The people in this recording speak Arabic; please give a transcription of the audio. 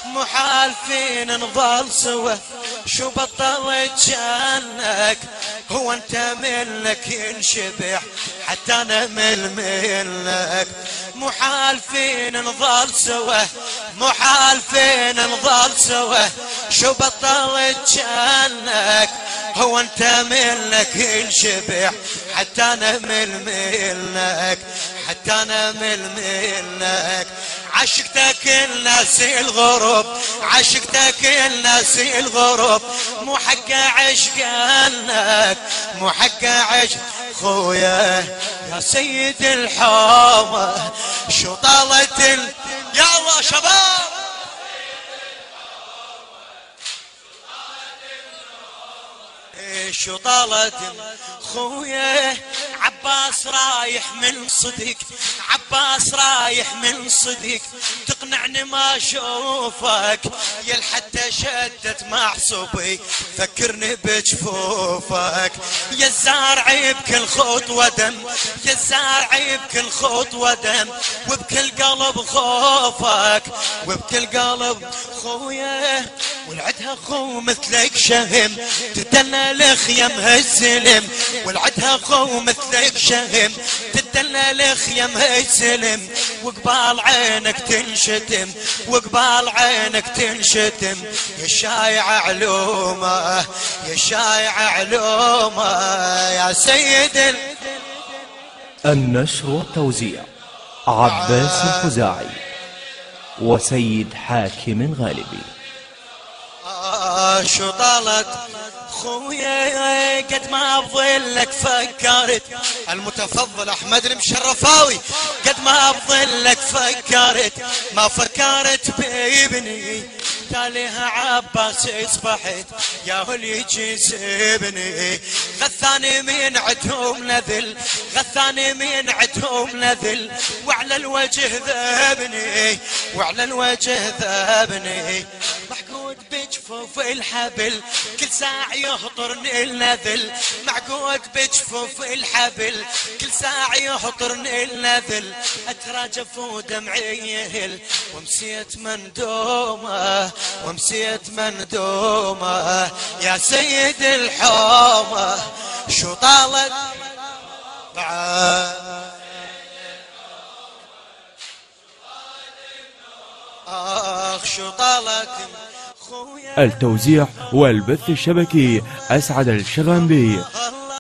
محالفين نظل سوا، شو بطلت جنك؟ هو انت منك ينشبح حتى انا منك. محالفين نظل سوا، محالفين نظل سوا، شو بطلت جنك؟ هو انت منك ينشبح حتى انا منك، حتى انا منك. عشقتك الناس الغرب، عشقتك الناس الغرب، مو حق عشقانك، مو حق عشق خويا يا سيد الحومة. شو طالت يا الله شباب شو طالت خويا. عباس رايح من صدق، عباس رايح من صدق، تقنعني ما اشوفك يا حتى شدت معصبي فكرني بجفوفك. يا الزارعي بكل خطوة دم، يا الزارعي بكل خطوة دم، وبكل قلب خوفك، وبكل قلب خويا. ولعدها خو مثلك شهم تدلى لخيم هالسلم، ولعدها خو مثلك شهم تدلى لخيم هالسلم، وقبال عينك تنشتم، وقبال عينك تنشتم. يا شايع علومه، يا شايع علومه يا سيد. النشر والتوزيع عباس الخزاعي وسيد حاكم غالبي. شو طالت خويا قد ما بظلك فكرت، المتفضل احمد المشرفاوي، قد ما بظلك فكرت ما فكرت بابني. تاليها عباس اصبحت يا هل يجي سيبني. غثاني من عدهم نذل، غثاني من عدهم نذل، وعلى الوجه ذابني، وعلى الوجه ذابني. معقود بجفوف الحبل كل ساعة يهطرني النذل، معقود بجفوف الحبل كل ساعة يهطرني النذل. اتراجف ودمعي يهل ومسيت مندومه، ومسيت مندومه يا سيد الحومه. شو طالت شو طالت. التوزيع والبث الشبكي أسعد الشغنبي.